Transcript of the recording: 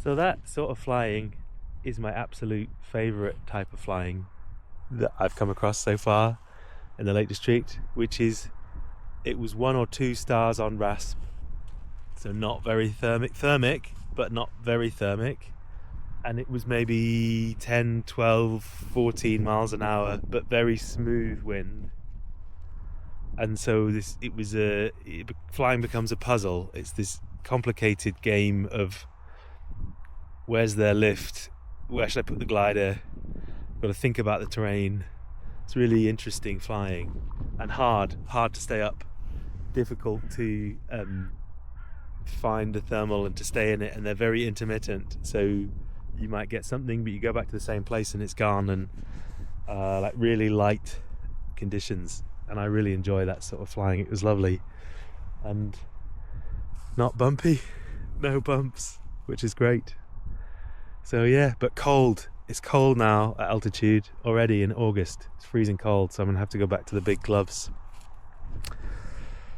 So that sort of flying is my absolute favourite type of flying that I've come across so far in the Lake District, which is, it was 1 or 2 stars on RASP, so not very thermic, but not very thermic, and it was maybe 10, 12, 14 miles an hour, but very smooth wind. And so flying becomes a puzzle. It's this complicated game of where's their lift, where should I put the glider, got to think about the terrain. It's really interesting flying, and hard to stay up, difficult to find the thermal and to stay in it, and they're very intermittent, so you might get something but you go back to the same place and it's gone, and like really light conditions, and I really enjoy that sort of flying. It was lovely and not bumpy, no bumps, which is great. So yeah, but cold. It's cold now at altitude already in August. It's freezing cold, so I'm gonna have to go back to the big gloves.